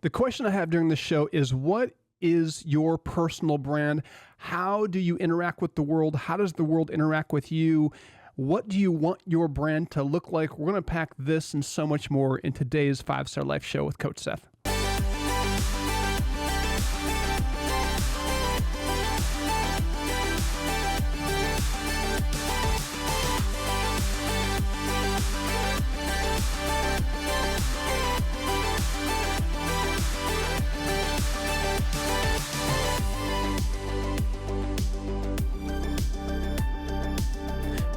The question I have during this show is, what is your personal brand? How do you interact with the world? How does the world interact with you? What do you want your brand to look like? We're going to pack this and so much more in today's 5-Star Life Show with Coach Seth.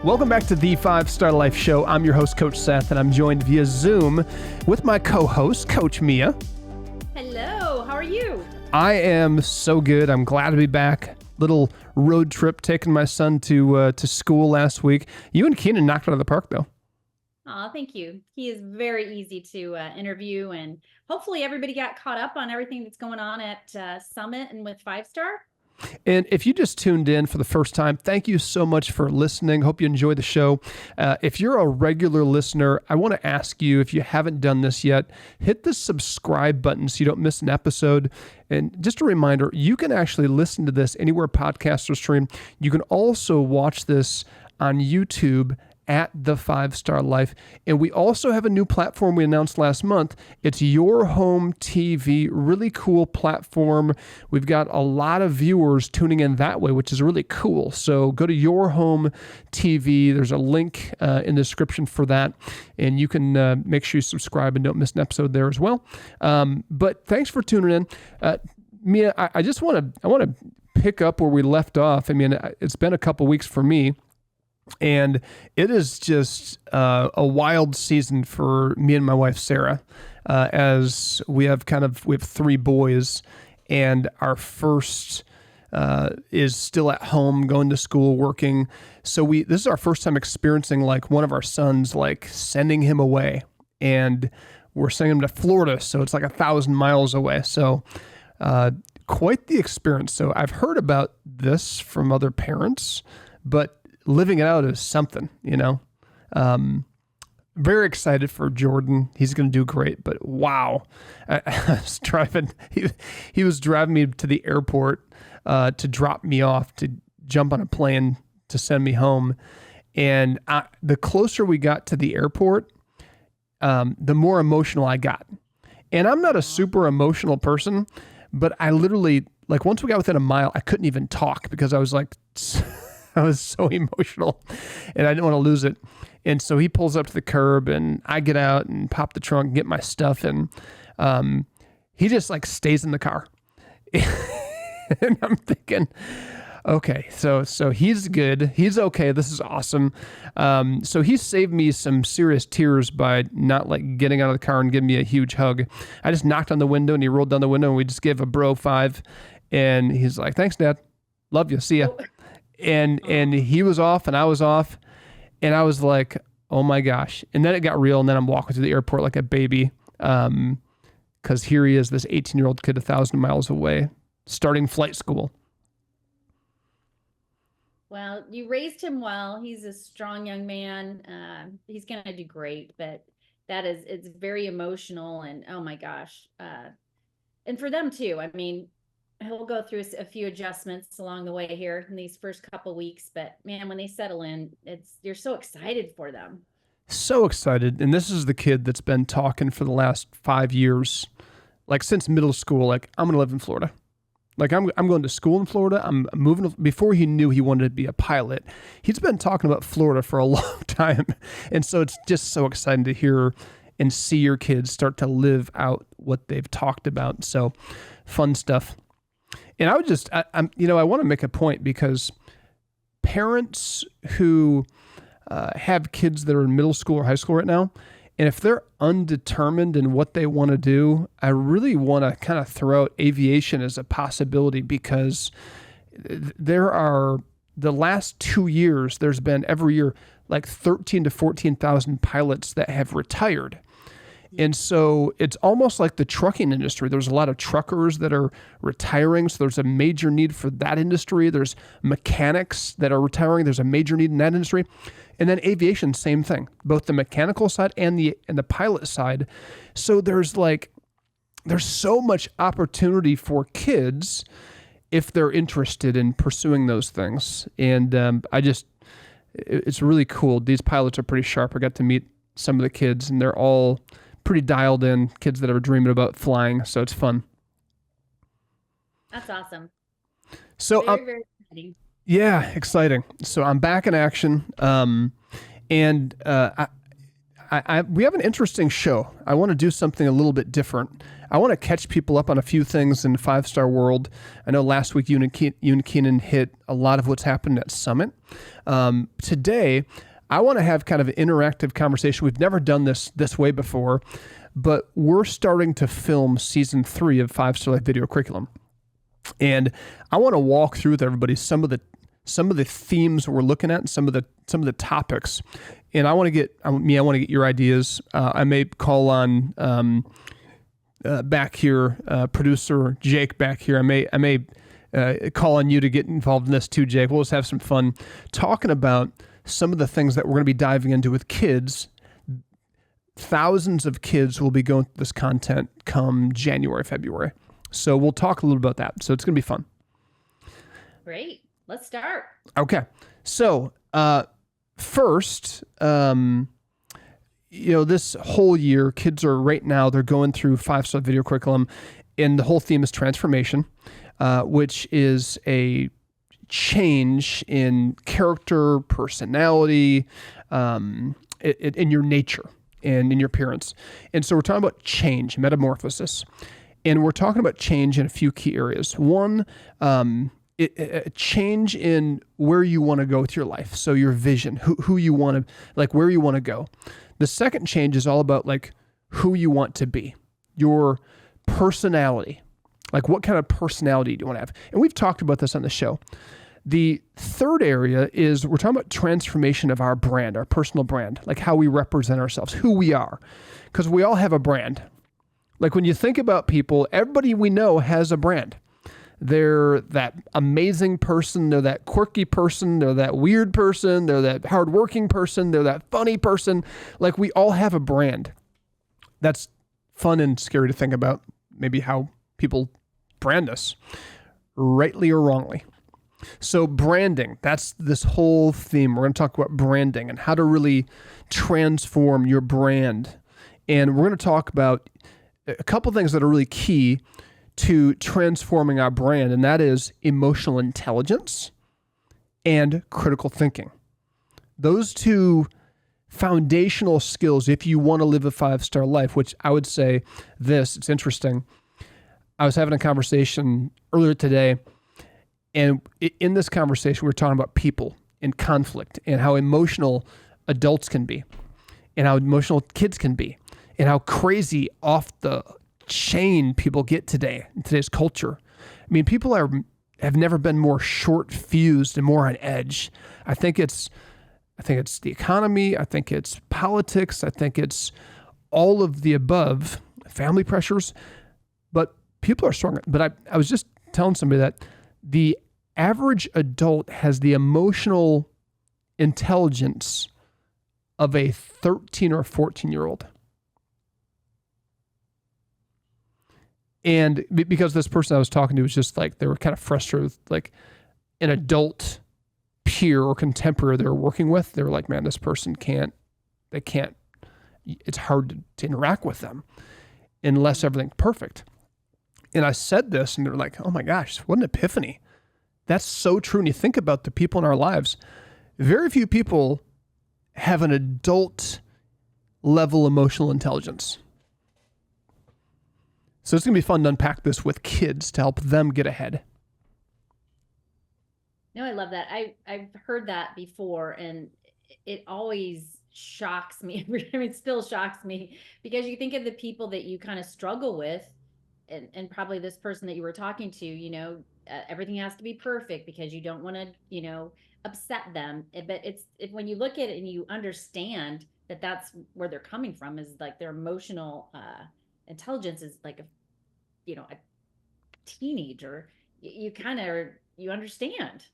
Welcome back to the 5-Star Life Show. I'm your host, Coach Seth, and I'm joined via Zoom with my co-host, Coach Mia. Hello, how are you? I am so good. I'm glad to be back. Little road trip taking my son to school last week. You and Keenan knocked it out of the park, though. Oh, thank you. He is very easy to interview, and hopefully everybody got caught up on everything that's going on at Summit and with 5-Star. And if you just tuned in for the first time, thank you so much for listening. Hope you enjoy the show. If you're a regular listener, I want to ask you, if you haven't done this yet, hit the subscribe button so you don't miss an episode. And just a reminder, you can actually listen to this anywhere podcasts are streamed. You can also watch this on YouTube at the 5-Star Life. And we also have a new platform we announced last month. It's Your Home TV, really cool platform. We've got a lot of viewers tuning in that way, which is really cool. So go to Your Home TV. There's a link in the description for that. And you can make sure you subscribe and don't miss an episode there as well. But thanks for tuning in. Mia, I want to pick up where we left off. I mean, it's been a couple weeks for me. And it is just a wild season for me and my wife, Sarah, as we have 3 boys, and our first is still at home, going to school, working. So this is our first time experiencing like one of our sons, like sending him away, and we're sending him to Florida. So it's like 1,000 miles away. So quite the experience. So I've heard about this from other parents, but living it out is something, you know. Very excited for Jordan. He's going to do great, but wow. I was driving, he was driving me to the airport to drop me off, to jump on a plane to send me home. And the closer we got to the airport, the more emotional I got. And I'm not a super emotional person, but I literally, like once we got within a mile, I couldn't even talk because I was like... I was so emotional and I didn't want to lose it. And so he pulls up to the curb and I get out and pop the trunk and get my stuff. And he just like stays in the car. And I'm thinking, okay, so he's good. He's okay. This is awesome. So he saved me some serious tears by not like getting out of the car and giving me a huge hug. I just knocked on the window and he rolled down the window and we just gave a bro 5. And he's like, thanks, Dad. Love you. See ya. And he was off and I was off and I was like, oh my gosh. And then it got real. And then I'm walking to the airport like a baby. Cause here he is, this 18-year-old kid, 1,000 miles away, starting flight school. Well, you raised him well. He's a strong young man. He's going to do great, but it's very emotional and oh my gosh. And for them too, I mean, he'll go through a few adjustments along the way here in these first couple weeks, but man, when they settle in, you're so excited for them. So excited. And this is the kid that's been talking for the last 5 years, like since middle school, like I'm going to live in Florida. Like I'm going to school in Florida. I'm moving. Before he knew he wanted to be a pilot, he's been talking about Florida for a long time. And so it's just so exciting to hear and see your kids start to live out what they've talked about. So fun stuff. And I want to make a point because parents who have kids that are in middle school or high school right now, and if they're undetermined in what they want to do, I really want to kind of throw out aviation as a possibility because the last 2 years, there's been every year like 13 to 14,000 pilots that have retired. And so it's almost like the trucking industry. There's a lot of truckers that are retiring. So there's a major need for that industry. There's mechanics that are retiring. There's a major need in that industry. And then aviation, same thing, both the mechanical side and the pilot side. So there's like there's so much opportunity for kids if they're interested in pursuing those things. And it's really cool. These pilots are pretty sharp. I got to meet some of the kids, and they're all pretty dialed in, kids that are dreaming about flying. So it's fun. That's awesome. So, Very, very exciting. yeah, exciting. So I'm back in action. And we have an interesting show. I want to do something a little bit different. I want to catch people up on a few things in the 5-star world. I know last week you and Keenan hit a lot of what's happened at Summit. Today, I want to have kind of an interactive conversation. We've never done this way before, but we're starting to film season 3 of 5-Star Life Video Curriculum. And I want to walk through with everybody some of the themes we're looking at and some of the topics. And I want to get your ideas. I may call on back here, producer Jake back here. I may call on you to get involved in this too, Jake. We'll just have some fun talking about some of the things that we're going to be diving into with kids. Thousands of kids will be going through this content come January, February. So we'll talk a little about that. So it's going to be fun. Great. Let's start. Okay. So first, this whole year, kids are right now, they're going through 5-star video curriculum, and the whole theme is transformation, which is a change in character, personality, in your nature and in your appearance. And so we're talking about change, metamorphosis. And we're talking about change in a few key areas. One, a change in where you want to go with your life. So your vision, who you want to, like where you want to go. The second change is all about like who you want to be, your personality. Like what kind of personality do you want to have? And we've talked about this on the show. The third area is we're talking about transformation of our brand, our personal brand, like how we represent ourselves, who we are. Because we all have a brand. Like when you think about people, everybody we know has a brand. They're that amazing person, they're that quirky person, they're that weird person, they're that hardworking person, they're that funny person. Like we all have a brand. That's fun and scary to think about, maybe how people brand us, rightly or wrongly. So branding, that's this whole theme. We're going to talk about branding and how to really transform your brand. And we're going to talk about a couple things that are really key to transforming our brand, and that is emotional intelligence and critical thinking. Those two foundational skills, if you want to live a 5-star life, which I would say it's interesting. I was having a conversation earlier today, and in this conversation, we were talking about people and conflict and how emotional adults can be and how emotional kids can be and how crazy off the chain people get today in today's culture. I mean, people have never been more short-fused and more on edge. I think it's the economy. I think it's politics. I think it's all of the above, family pressures. But people are stronger. But I was just telling somebody that the average adult has the emotional intelligence of a 13 or 14-year-old. And because this person I was talking to was just like, they were kind of frustrated with like an adult peer or contemporary they were working with. They were like, man, this person it's hard to interact with them unless everything's perfect. And I said this and they're like, oh my gosh, what an epiphany. That's so true. And you think about the people in our lives, very few people have an adult level emotional intelligence. So it's going to be fun to unpack this with kids to help them get ahead. No, I love that. I've heard that before, and it always shocks me. I mean, it still shocks me because you think of the people that you kind of struggle with, and probably this person that you were talking to, everything has to be perfect because you don't want to, upset them. But when you look at it and you understand that that's where they're coming from, is like their emotional intelligence is like a teenager. You kind of you understand.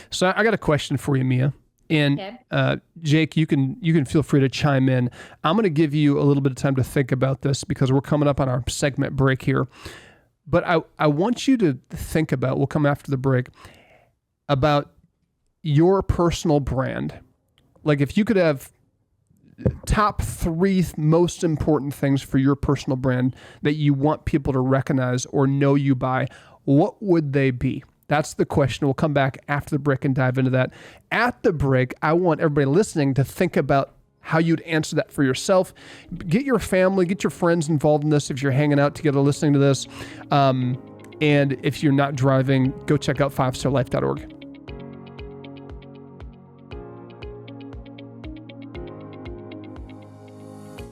So I got a question for you, Mia. And Okay. Jake, you can feel free to chime in. I'm going to give you a little bit of time to think about this because we're coming up on our segment break here. But I want you to think about, we'll come after the break, about your personal brand. Like if you could have top 3 most important things for your personal brand that you want people to recognize or know you by, what would they be? That's the question. We'll come back after the break and dive into that. At the break, I want everybody listening to think about how you'd answer that for yourself. Get your family, get your friends involved in this if you're hanging out together listening to this. And if you're not driving, go check out 5starlife.org.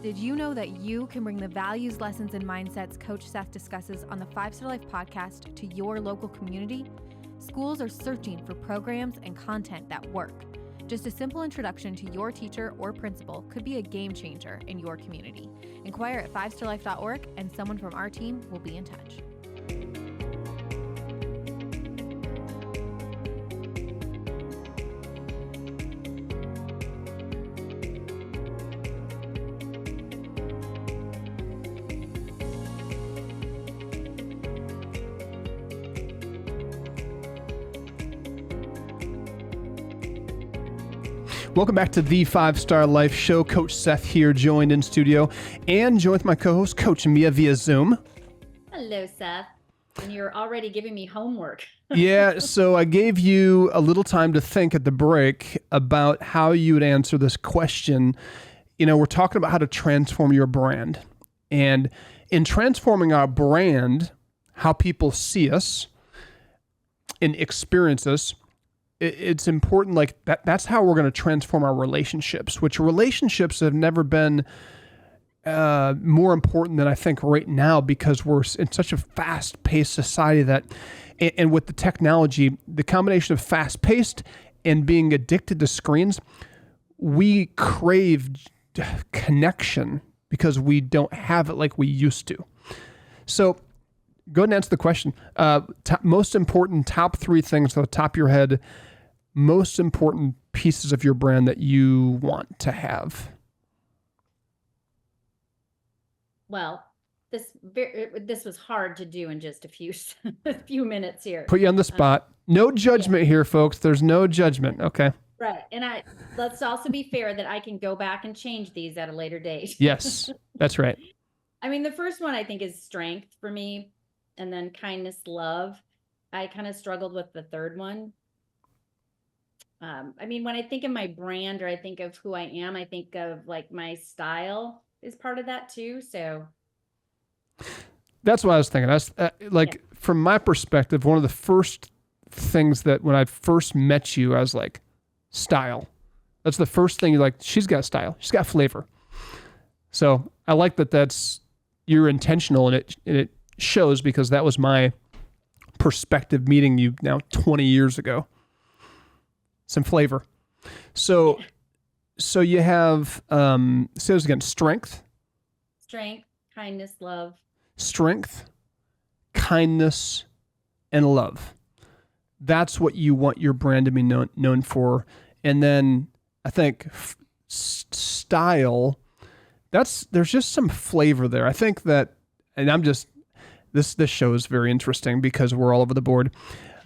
Did you know that you can bring the values, lessons, and mindsets Coach Seth discusses on the 5-Star Life podcast to your local community? Schools are searching for programs and content that work. Just a simple introduction to your teacher or principal could be a game changer in your community. Inquire at 5starlife.org and someone from our team will be in touch. Welcome back to the 5-Star Life Show. Coach Seth here, joined in studio, and joined with my co-host, Coach Mia, via Zoom. Hello, Seth. And you're already giving me homework. Yeah, so I gave you a little time to think at the break about how you would answer this question. You know, we're talking about how to transform your brand. And in transforming our brand, how people see us and experience us, it's important, like that's how we're going to transform our relationships, which relationships have never been more important than I think right now, because we're in such a fast-paced society that, and with the technology, the combination of fast-paced and being addicted to screens, we crave connection because we don't have it like we used to. So go ahead and answer the question. Most important top 3 things at the top of your head, most important pieces of your brand that you want to have. Well, this was hard to do in just a few minutes here. Put you on the spot. No judgment here, folks. There's no judgment. Okay. Right. And let's also be fair that I can go back and change these at a later date. Yes, that's right. I mean, the first one I think is strength for me, and then kindness, love. I kind of struggled with the third one. I mean, when I think of my brand or I think of who I am, I think of like my style is part of that too. So that's what I was thinking. From my perspective, one of the first things that when I first met you, I was like, style. That's the first thing you're like, she's got style. She's got flavor. So I like that you're intentional, and it shows, because that was my perspective meeting you now 20 years ago. Some flavor. So you have, say this again, strength, kindness, love. Strength, kindness, and love. That's what you want your brand to be known for. And then I think style, there's just some flavor there. I think that, and this show is very interesting because we're all over the board.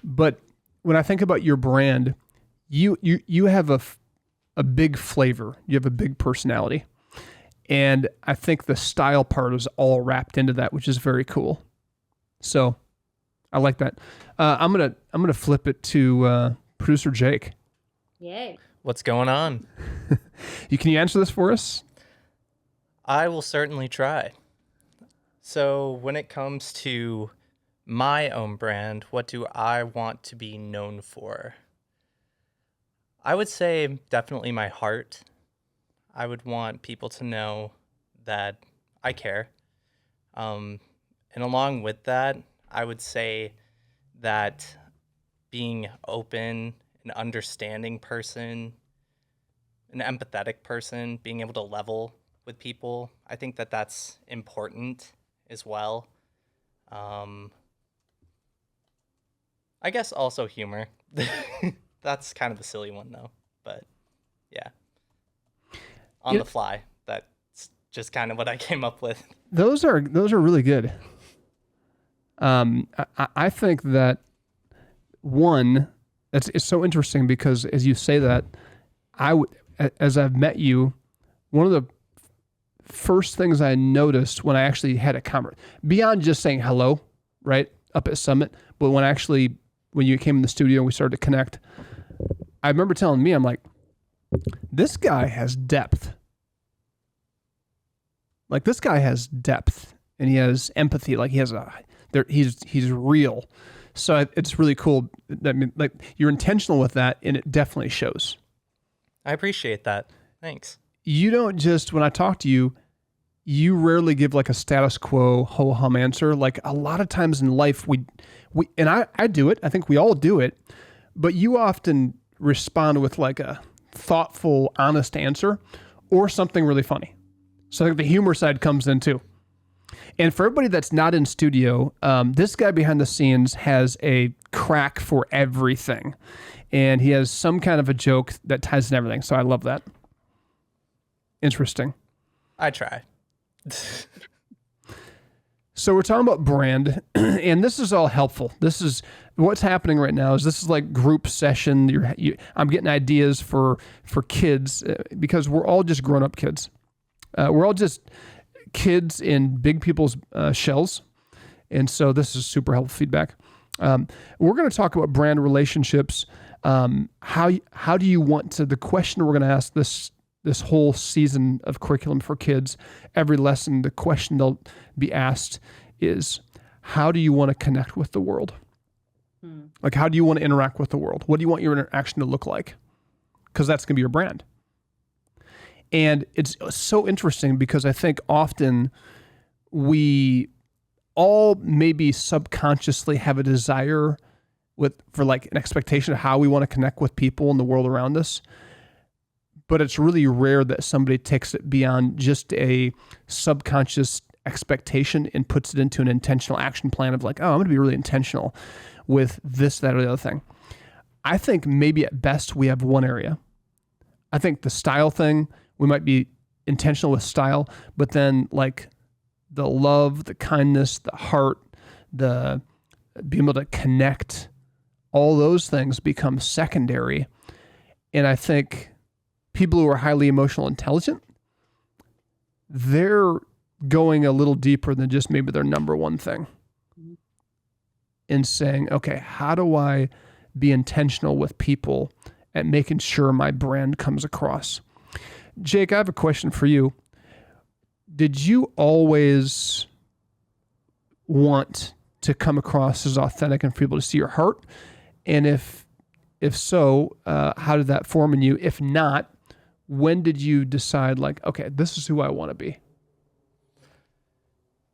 But when I think about your brand, you have a big flavor. You have a big personality. And I think the style part is all wrapped into that, which is very cool. So I like that. I'm gonna flip it to producer Jake. Yay. What's going on? Can you answer this for us? I will certainly try. So when it comes to my own brand, what do I want to be known for? I would say definitely my heart. I would want people to know that I care. And along with that, I would say that being open, an understanding person, an empathetic person, being able to level with people, I think that that's important as well. I guess also humor. That's kind of a silly one though, but Yeah. On the fly. That's just kind of what I came up with. Those are really good. I think that one, it's so interesting because as you say that, as I've met you, one of the first things I noticed when I actually had a conversation, beyond just saying hello, right, up at Summit, but when you came in the studio and we started to connect, I remember telling me, I'm like, this guy has depth. Like, this guy has depth and he has empathy. Like, he's real. So it's really cool. I mean, like, you're intentional with that, and it definitely shows. I appreciate that. Thanks. You don't just, when I talk to you, you rarely give like a status quo ho-hum answer. Like, a lot of times in life, we and I do it. I think we all do it, but you often respond with like a thoughtful, honest answer or something really funny. So I think the humor side comes in too. And for everybody that's not in studio, this guy behind the scenes has a crack for everything. And he has some kind of a joke that ties in everything. So I love that. Interesting. I try. So we're talking about brand, and this is all helpful. This is what's happening right now. This is like group session. I'm getting ideas for kids because we're all just grown-up kids. We're all just kids in big people's shells. And so this is super helpful feedback. We're going to talk about brand relationships. How do you want to, the question we're going to ask this whole season of curriculum for kids, every lesson, the question they'll be asked is, how do you want to connect with the world? Like, how do you want to interact with the world? What do you want your interaction to look like? Because that's going to be your brand. And it's so interesting because I think often we all maybe subconsciously have a desire for like an expectation of how we want to connect with people in the world around us. But it's really rare that somebody takes it beyond just a subconscious expectation and puts it into an intentional action plan of like, oh, I'm going to be really intentional with this, that, or the other thing. I think maybe at best we have one area. I think the style thing, we might be intentional with style, but then like the love, the kindness, the heart, the being able to connect, all those things become secondary. And I think people who are highly emotional intelligent, they're going a little deeper than just maybe their number one thing and saying, okay, how do I be intentional with people at making sure my brand comes across? Jake, I have a question for you. Did you always want to come across as authentic and for people to see your heart? And if so, how did that form in you? If not, when did you decide like, okay, this is who I want to be?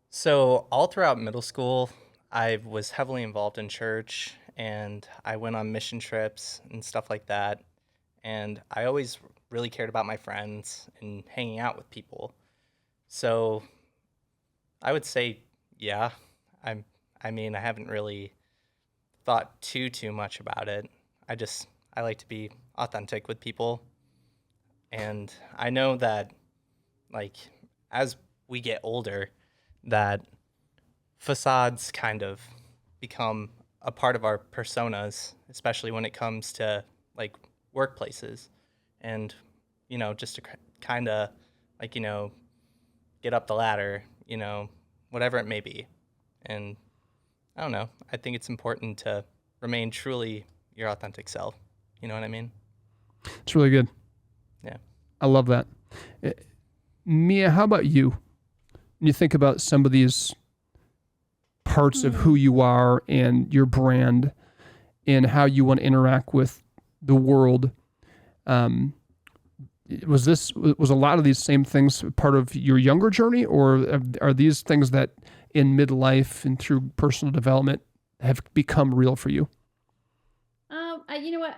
So all throughout middle school, I was heavily involved in church, and I went on mission trips and stuff like that. And I always really cared about my friends and hanging out with people. So I would say, yeah, I mean, I haven't really thought too much about it. I like to be authentic with people. And I know that, like, as we get older, that facades kind of become a part of our personas, especially when it comes to, like, workplaces. And, just to kind of, like, get up the ladder, whatever it may be. And I don't know. I think it's important to remain truly your authentic self. You know what I mean? It's really good. Yeah. I love that. Mia, how about you? When you think about some of these parts of who you are and your brand and how you want to interact with the world, was a lot of these same things part of your younger journey, or are these things that in midlife and through personal development have become real for you? You know what?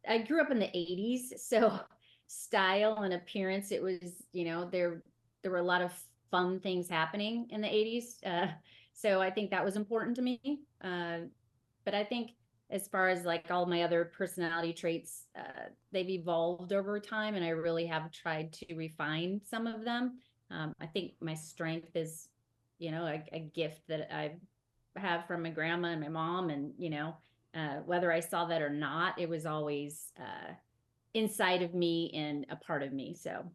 I grew up in the 80s, so style and appearance, it was, there were a lot of fun things happening in the 80s. So I think that was important to me. But I think as far as like all my other personality traits, they've evolved over time, and I really have tried to refine some of them. I think my strength is, a gift that I have from my grandma and my mom, and whether I saw that or not, it was always inside of me and a part of me. So,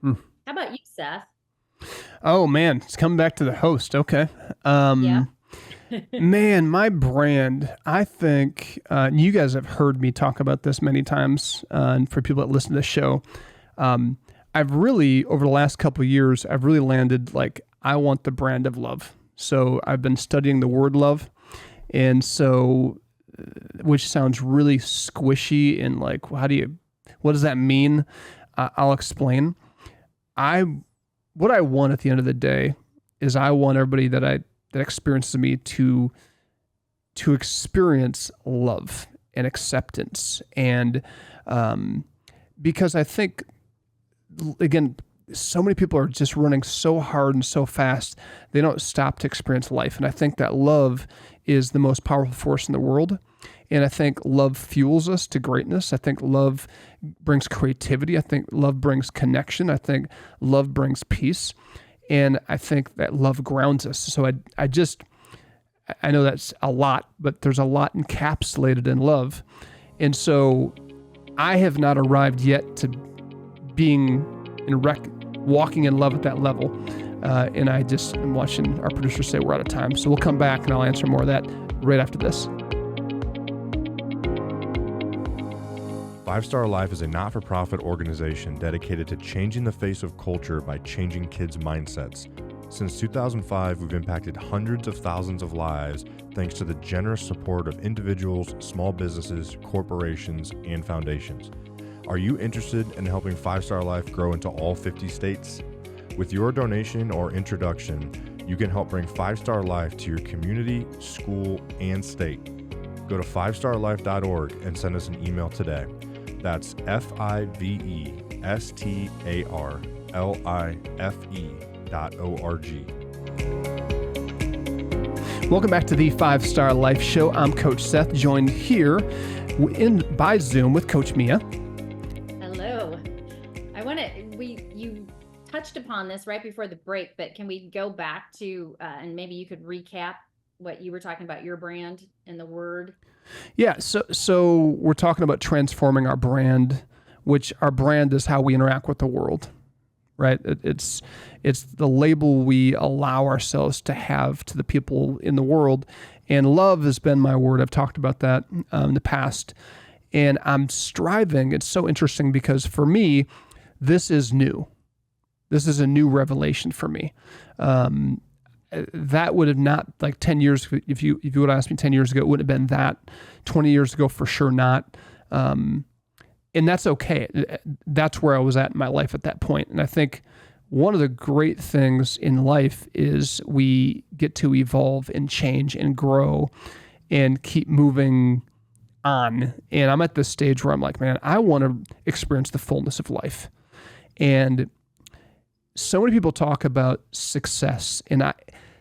how about you, Seth? Oh man, it's coming back to the host. Okay. Yeah. Man, my brand, I think, you guys have heard me talk about this many times, and for people that listen to the show, I've really, over the last couple of years, I've really landed like, I want the brand of love. So I've been studying the word love. And so, which sounds really squishy and like, what does that mean? I'll explain. What I want at the end of the day is I want everybody that experiences me to experience love and acceptance. And because I think, again, so many people are just running so hard and so fast, they don't stop to experience life. And I think that love is the most powerful force in the world. And I think love fuels us to greatness. I think love brings creativity. I think love brings connection. I think love brings peace. And I think that love grounds us. So I know that's a lot, but there's a lot encapsulated in love. And so I have not arrived yet to being walking in love at that level. And I just am watching our producer say we're out of time. So we'll come back and I'll answer more of that right after this. 5 Star Life is a not-for-profit organization dedicated to changing the face of culture by changing kids' mindsets. Since 2005, we've impacted hundreds of thousands of lives thanks to the generous support of individuals, small businesses, corporations, and foundations. Are you interested in helping 5 Star Life grow into all 50 states? With your donation or introduction, you can help bring 5 Star Life to your community, school, and state. Go to 5starlife.org and send us an email today. That's FIVESTARLIFE.org. Welcome back to the 5 Star Life Show. I'm Coach Seth, joined here by Zoom with Coach Mia. Hello. You touched upon this right before the break, but can we go back to, and maybe you could recap what you were talking about, your brand and the word? Yeah, so we're talking about transforming our brand, which our brand is how we interact with the world, right? It's the label we allow ourselves to have to the people in the world. And love has been my word. I've talked about that in the past. And I'm striving. It's so interesting because for me, this is new. This is a new revelation for me. That would have not, like 10 years, if you would have asked me 10 years ago, it wouldn't have been that. 20 years ago, for sure not. And that's okay. That's where I was at in my life at that point. And I think one of the great things in life is we get to evolve and change and grow and keep moving on. And I'm at this stage where I'm like, man, I want to experience the fullness of life. And so many people talk about success, and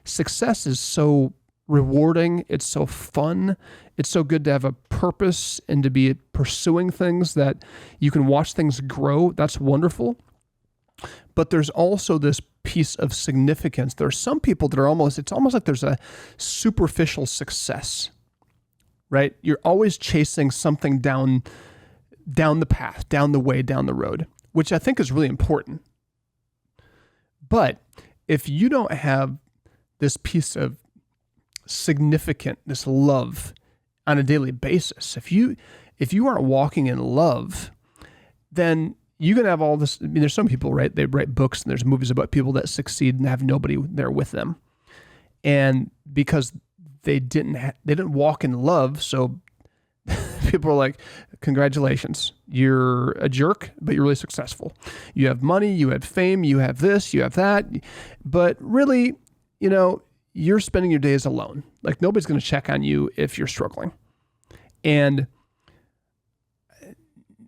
success is so rewarding. It's so fun. It's so good to have a purpose and to be pursuing things that you can watch things grow. That's wonderful. But there's also this piece of significance. There are some people that it's almost like there's a superficial success, right? You're always chasing something down the path, down the way, down the road, which I think is really important. But if you don't have this piece of significant, this love on a daily basis, if you aren't walking in love, then you can have all this. I mean, there's some people, right? They write books and there's movies about people that succeed and have nobody there with them. And because they didn't walk in love, so people are like, congratulations, you're a jerk, but you're really successful. You have money, you have fame, you have this, you have that. But really, you're spending your days alone. Like nobody's going to check on you if you're struggling. And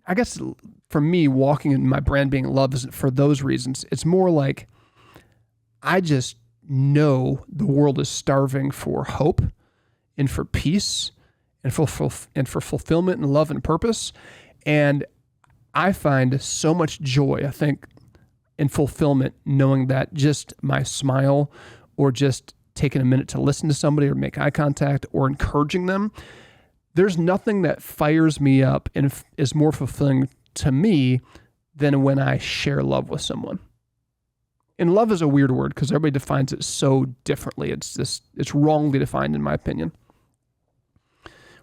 I guess for me, walking in my brand being love isn't for those reasons. It's more like I just know the world is starving for hope and for peace and for fulfillment and love and purpose. And I find so much joy, I think, in fulfillment, knowing that just my smile or just taking a minute to listen to somebody or make eye contact or encouraging them, there's nothing that fires me up and is more fulfilling to me than when I share love with someone. And love is a weird word because everybody defines it so differently. It's wrongly defined, in my opinion.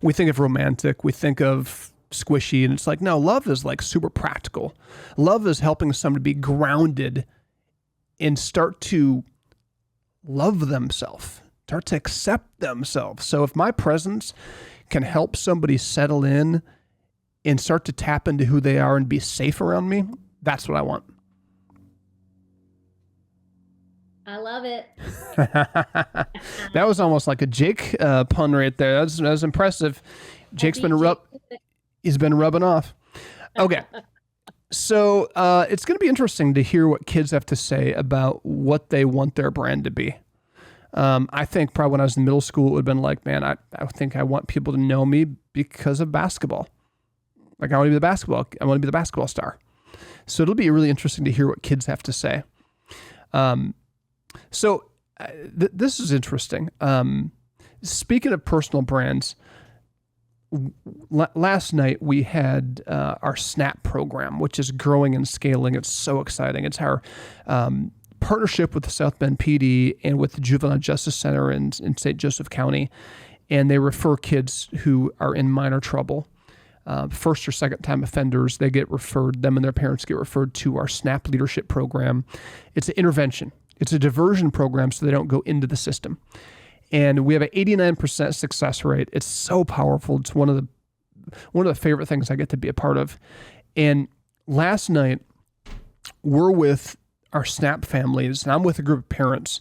We think of romantic, we think of squishy, and it's like, no, love is like super practical. Love is helping someone to be grounded and start to love themselves, start to accept themselves. So if my presence can help somebody settle in and start to tap into who they are and be safe around me, that's what I want. I love it. That was almost like a Jake pun right there. That was impressive. Jake's he's been rubbing off. Okay. So it's going to be interesting to hear what kids have to say about what they want their brand to be. I think probably when I was in middle school, it would have been like, man, I think I want people to know me because of basketball. Like I want to be the basketball star. So it'll be really interesting to hear what kids have to say. This is interesting. Speaking of personal brands, last night we had our SNAP program, which is growing and scaling. It's so exciting. It's our partnership with the South Bend PD and with the Juvenile Justice Center in St. Joseph County. And they refer kids who are in minor trouble, first or second time offenders. They get referred, them and their parents get referred to our SNAP leadership program. It's an intervention. It's a diversion program so they don't go into the system. And we have an 89% success rate. It's so powerful. It's one of the favorite things I get to be a part of. And last night, we're with our SNAP families, and I'm with a group of parents.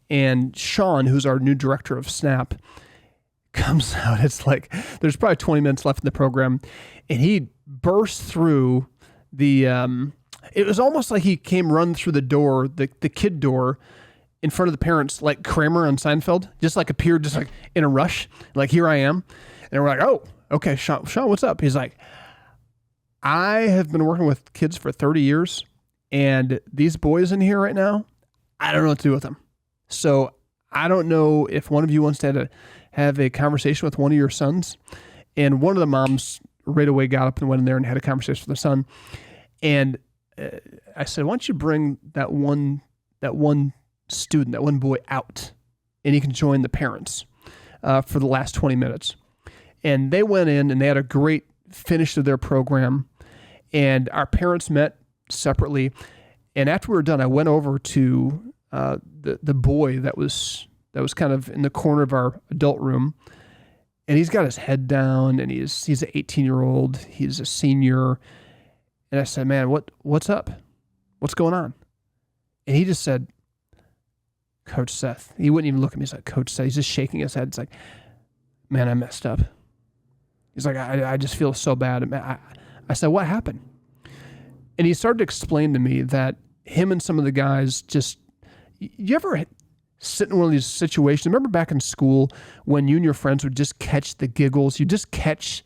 And Sean, who's our new director of SNAP, comes out. It's like there's probably 20 minutes left in the program, and he burst through the. It was almost like he came run through the door, the kid door, in front of the parents, like Kramer on Seinfeld, just like appeared just like in a rush, like here I am. And we're like, oh, okay, Sean, what's up? He's like, I have been working with kids for 30 years, and these boys in here right now, I don't know what to do with them. So I don't know if one of you wants to have a conversation with one of your sons. And one of the moms right away got up and went in there and had a conversation with her son. And I said, why don't you bring that one student, that one boy out, and he can join the parents for the last 20 minutes. And they went in and they had a great finish to their program. And our parents met separately. And after we were done, I went over to the boy that was kind of in the corner of our adult room. And he's got his head down, and he's an 18-year-old. He's a senior. And I said, man, what's up? What's going on? And he just said, Coach Seth. He wouldn't even look at me. He's like, Coach Seth. He's just shaking his head. It's like, man, I messed up. He's like, I just feel so bad. I said, what happened? And he started to explain to me that him and some of the guys just, you ever sit in one of these situations? Remember back in school when you and your friends would just catch the giggles? You just catch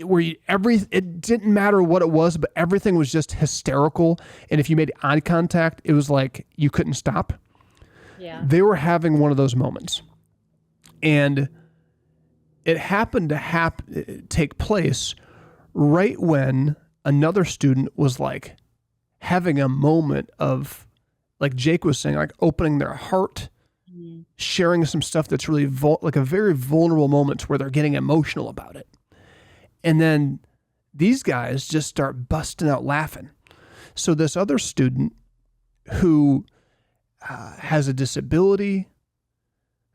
where it didn't matter what it was, but everything was just hysterical. And if you made eye contact, it was like you couldn't stop. Yeah. They were having one of those moments. And it happened to take place right when another student was like having a moment of, like Jake was saying, like opening their heart, sharing some stuff that's really like a very vulnerable moment where they're getting emotional about it. And then these guys just start busting out laughing. So this other student who has a disability,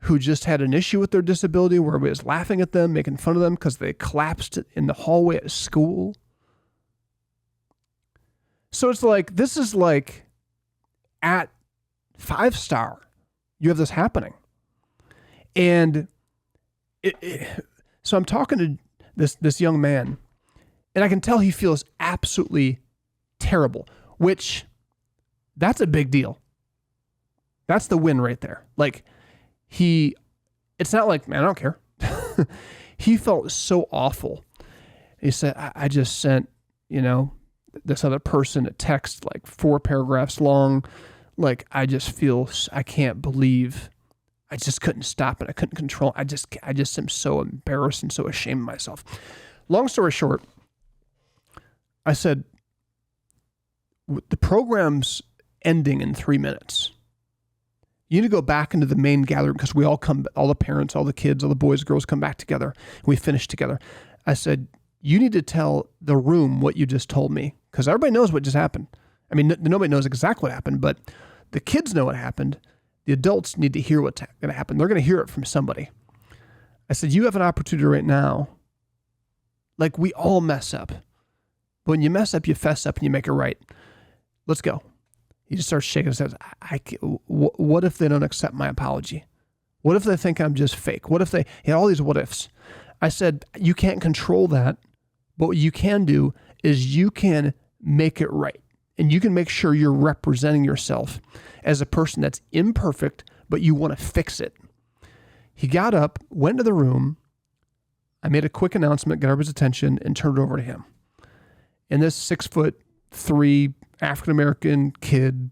who just had an issue with their disability where everybody was laughing at them, making fun of them because they collapsed in the hallway at school. So it's like, this is like at 5-star, you have this happening. And so I'm talking to this young man, and I can tell he feels absolutely terrible, which that's a big deal. That's the win right there. Like it's not like, man, I don't care. He felt so awful. He said, I just sent, this other person a text like 4 paragraphs long. Like, I can't believe I just couldn't stop it. I couldn't control. I just am so embarrassed and so ashamed of myself. Long story short, I said, the program's ending in 3 minutes. You need to go back into the main gathering because we all come, all the parents, all the kids, all the boys, girls come back together. And we finish together. I said, you need to tell the room what you just told me because everybody knows what just happened. I mean, nobody knows exactly what happened, but the kids know what happened. The adults need to hear what's going to happen. They're going to hear it from somebody. I said, you have an opportunity right now. Like, we all mess up. But when you mess up, you fess up and you make it right. Let's go. He just starts shaking his head. What if they don't accept my apology? What if they think I'm just fake? What if they had all these what ifs? I said, you can't control that. But what you can do is you can make it right. And you can make sure you're representing yourself as a person that's imperfect, but you want to fix it. He got up, went to the room. I made a quick announcement, got everybody's attention, and turned it over to him. And this 6'3" African-American kid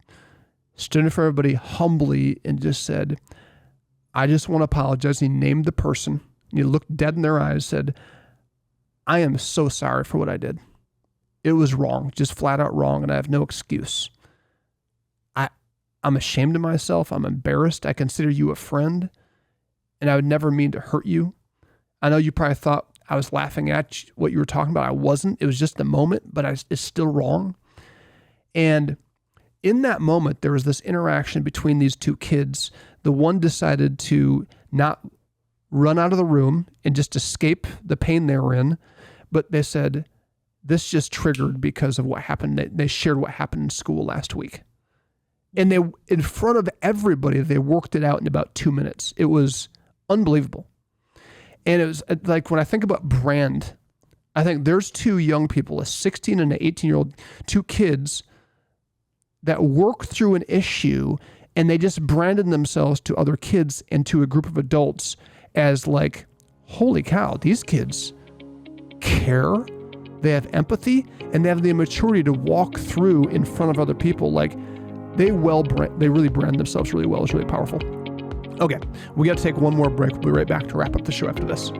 stood in front of everybody humbly and just said, I just want to apologize. He named the person, and he looked dead in their eyes, said, I am so sorry for what I did. It was wrong, just flat out wrong, and I have no excuse. I'm ashamed of myself. I'm embarrassed. I consider you a friend, and I would never mean to hurt you. I know you probably thought I was laughing at what you were talking about. I wasn't. It was just the moment, but it's still wrong. And in that moment, there was this interaction between these two kids. The one decided to not run out of the room and just escape the pain they were in, but they said, this just triggered because of what happened. They shared what happened in school last week. And they, in front of everybody, they worked it out in about 2 minutes. It was unbelievable. And it was like, when I think about brand, I think there's 2 young people, a 16 and an 18-year-old, 2 kids that worked through an issue, and they just branded themselves to other kids and to a group of adults as like, holy cow, these kids care. They have empathy, and they have the maturity to walk through in front of other people. Like, they really brand themselves really well. It's really powerful. Okay, we got to take one more break. We'll be right back to wrap up the show after this.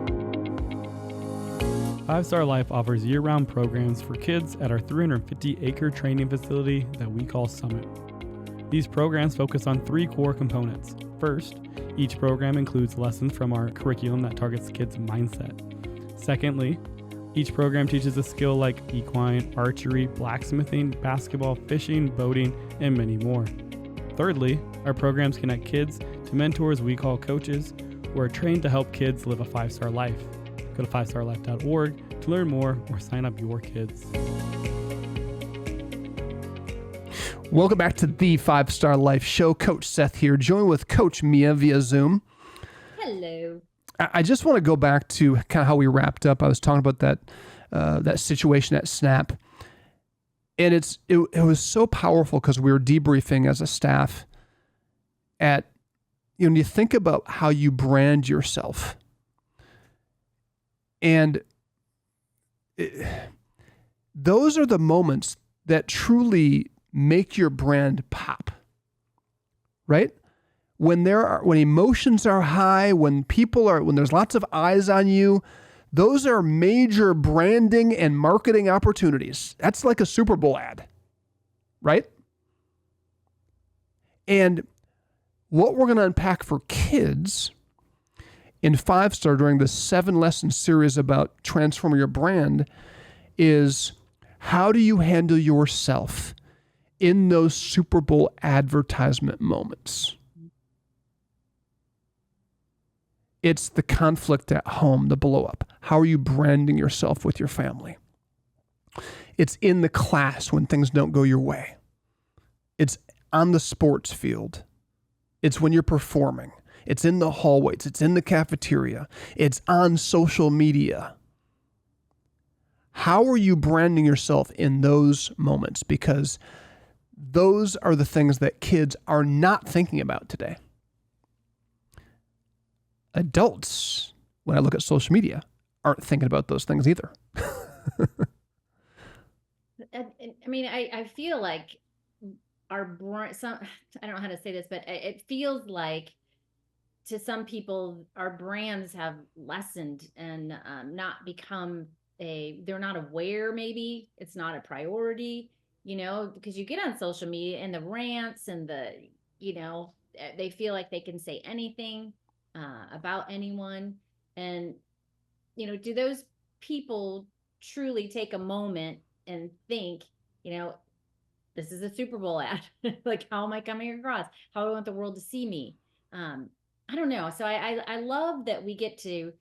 5 Star Life offers year-round programs for kids at our 350-acre training facility that we call Summit. These programs focus on 3 core components. First, each program includes lessons from our curriculum that targets kids' mindset. Secondly, each program teaches a skill like equine, archery, blacksmithing, basketball, fishing, boating, and many more. Thirdly, our programs connect kids to mentors we call coaches, who are trained to help kids live a 5-star life. Go to 5starlife.org to learn more or sign up your kids. Welcome back to the 5 Star Life Show. Coach Seth here, joined with Coach Mia via Zoom. Hello. I just want to go back to kind of how we wrapped up. I was talking about that situation at Snap. And it was so powerful because we were debriefing as a staff at, when you think about how you brand yourself, and those are the moments that truly make your brand pop, right? When emotions are high, when there's lots of eyes on you, those are major branding and marketing opportunities. That's like a Super Bowl ad, right? And what we're going to unpack for kids in 5 Star during the 7-lesson series about transforming your brand is, how do you handle yourself in those Super Bowl advertisement moments? It's the conflict at home, the blow up. How are you branding yourself with your family? It's in the class when things don't go your way. It's on the sports field. It's when you're performing. It's in the hallways. It's in the cafeteria. It's on social media. How are you branding yourself in those moments? Because those are the things that kids are not thinking about today. Adults, when I look at social media, aren't thinking about those things either. I mean, I feel like our brain, I don't know how to say this, but it feels like to some people, our brands have lessened and not become they're not aware, maybe it's not a priority, because you get on social media and the rants and they feel like they can say anything about anyone. And, do those people truly take a moment and think, this is a Super Bowl ad. Like, how am I coming across? How do I want the world to see me? I don't know. So I love that we get to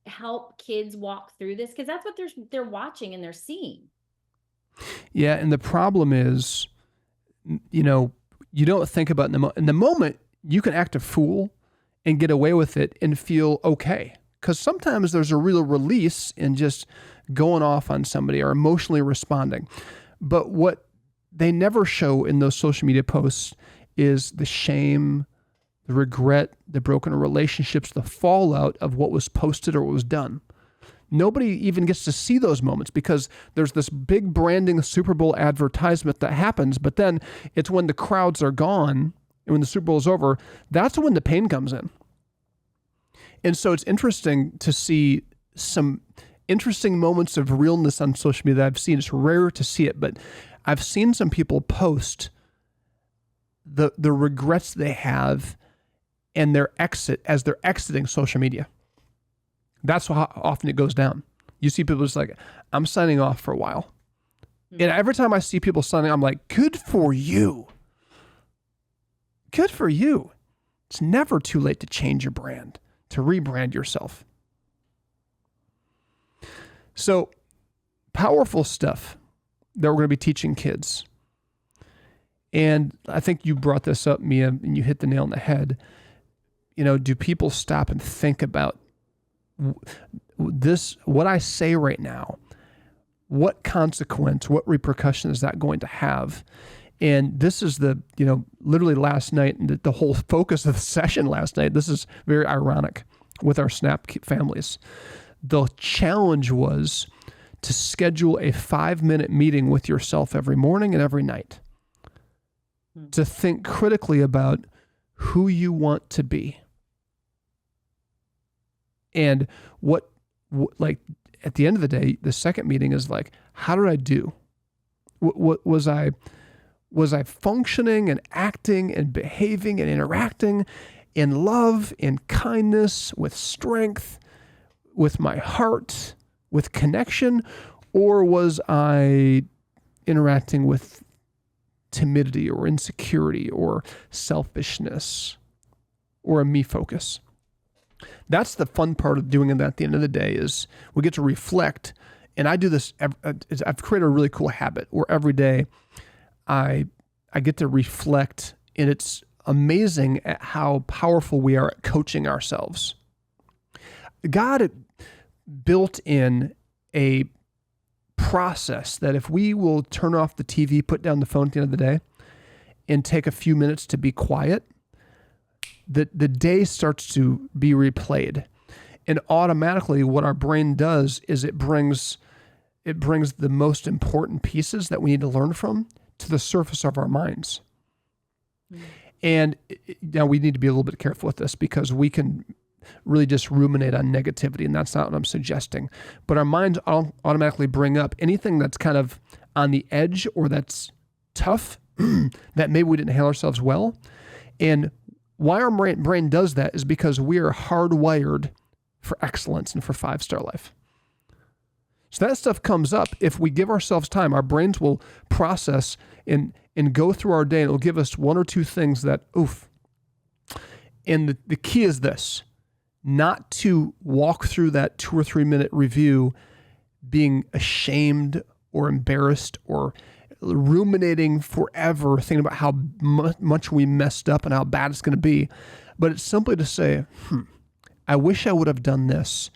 help kids walk through this, because that's what they're watching and they're seeing. Yeah, and the problem is, you don't think about in the moment, you can act a fool and get away with it and feel okay. Because sometimes there's a real release in just going off on somebody or emotionally responding. But what they never show in those social media posts is the shame, the regret, the broken relationships, the fallout of what was posted or what was done. Nobody even gets to see those moments because there's this big branding Super Bowl advertisement that happens, but then it's when the crowds are gone and when the Super Bowl is over, that's when the pain comes in. And so it's interesting to see some interesting moments of realness on social media that I've seen. It's rare to see it, but I've seen some people post the regrets they have and their exit as they're exiting social media. That's how often it goes down. You see people just like, I'm signing off for a while. Mm-hmm. And every time I see people signing, I'm like, good for you. Good for you. It's never too late to change your brand, to rebrand yourself. So, powerful stuff that we're going to be teaching kids. And I think you brought this up, Mia, and you hit the nail on the head. Do people stop and think about this, what I say right now, what consequence, what repercussion is that going to have? And this is literally last night, and the whole focus of the session last night, this is very ironic with our SNAP families. The challenge was to schedule a 5-minute meeting with yourself every morning and every night to think critically about who you want to be. And what at the end of the day, the second meeting is like, how did I do? What was I functioning and acting and behaving and interacting in love, in kindness, with strength, with my heart, with connection, or was I interacting with timidity or insecurity or selfishness or a me focus? That's the fun part of doing it at the end of the day is we get to reflect. And I do this, I've created a really cool habit where every day I get to reflect, and it's amazing at how powerful we are at coaching ourselves. God built in a process that if we will turn off the TV, put down the phone at the end of the day, and take a few minutes to be quiet, the day starts to be replayed. And automatically what our brain does is it brings the most important pieces that we need to learn from to the surface of our minds. Mm-hmm. And now we need to be a little bit careful with this because we can really just ruminate on negativity, and that's not what I'm suggesting. But our minds automatically bring up anything that's kind of on the edge or that's tough, that maybe we didn't handle ourselves well. And why our brain does that is because we are hardwired for excellence and for 5-star life. So that stuff comes up. If we give ourselves time, our brains will process and go through our day, and it'll give us one or two things that, oof. And the key is this, not to walk through that 2 or 3 minute review being ashamed or embarrassed or ruminating forever, thinking about how much we messed up and how bad it's going to be. But it's simply to say, I wish I would have done this.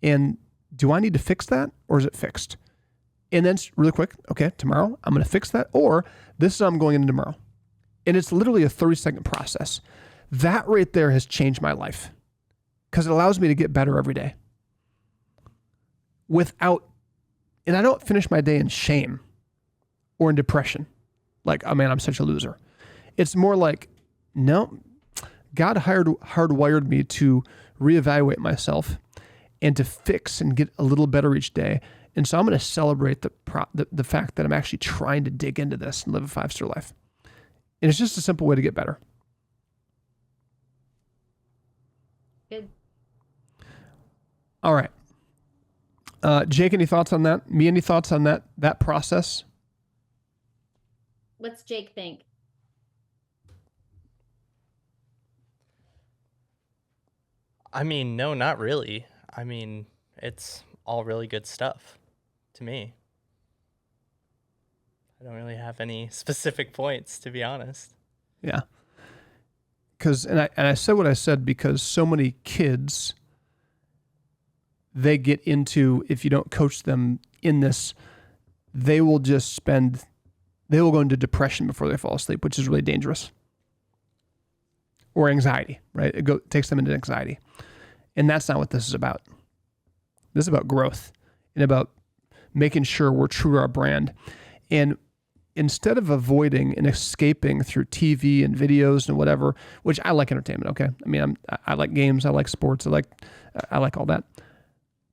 And do I need to fix that, or is it fixed? And then really quick, okay, tomorrow I'm going to fix that, or this is how I'm going into tomorrow. And it's literally a 30-second process. That right there has changed my life because it allows me to get better every day. and I don't finish my day in shame or in depression. Like, oh man, I'm such a loser. It's more like, no, God hardwired me to reevaluate myself and to fix and get a little better each day. And so I'm going to celebrate the fact that I'm actually trying to dig into this and live a 5-star life. And it's just a simple way to get better. Good. All right. Jake, any thoughts on that? Me, any thoughts on that process? What's Jake think? I mean, no, not really. I mean, it's all really good stuff to me. I don't really have any specific points, to be honest. Yeah. And I said what I said because so many kids, they get into, if you don't coach them in this, they will go into depression before they fall asleep, which is really dangerous. Or anxiety, right? It takes them into anxiety. And that's not what this is about. This is about growth and about making sure we're true to our brand. And instead of avoiding and escaping through TV and videos and whatever, which I like entertainment, okay? I mean, I like games, I like sports, I like all that.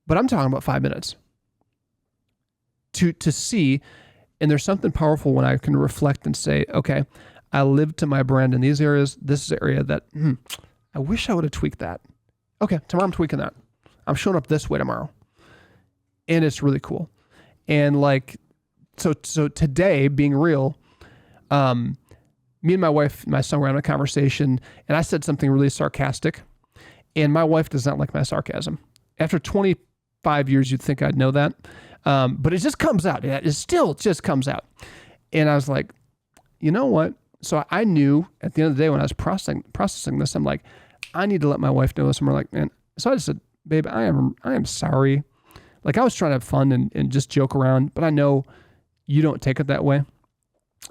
But I'm talking about 5 minutes to see, and there's something powerful when I can reflect and say, okay, I live to my brand in these areas. This is an area that I wish I would have tweaked that. Okay, tomorrow I'm tweaking that. I'm showing up this way tomorrow. And it's really cool. And like, so today, being real, me and my wife, my son were having a conversation, and I said something really sarcastic, and my wife does not like my sarcasm. After 25 years, you'd think I'd know that. But it just comes out. It still just comes out. And I was like, you know what? So I knew at the end of the day when I was processing this, I'm like, I need to let my wife know this. And we're like, man. So I just said, babe, I am sorry. Like, I was trying to have fun and just joke around, but I know you don't take it that way.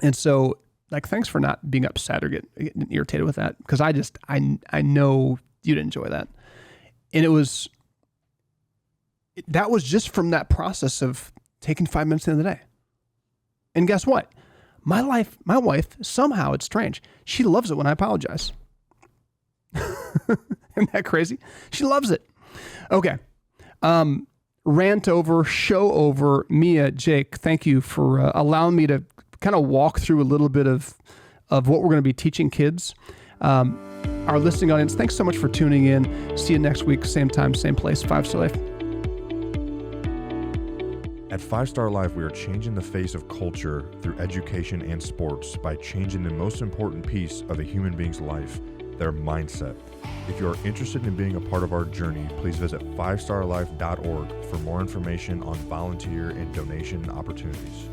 And so, like, thanks for not being upset or getting irritated with that. Because I know you'd enjoy that. And that was just from that process of taking 5 minutes at the end of the day. And guess what? My wife, somehow, it's strange, she loves it when I apologize. Isn't that crazy? She loves it. Okay. Rant over, show over. Mia, Jake, thank you for allowing me to kind of walk through a little bit of what we're going to be teaching kids. Our listening audience, thanks so much for tuning in. See you next week, same time, same place, 5-Star Life. At 5-Star Life, we are changing the face of culture through education and sports by changing the most important piece of a human being's life, their mindset. If you are interested in being a part of our journey, please visit 5starlife.org for more information on volunteer and donation opportunities.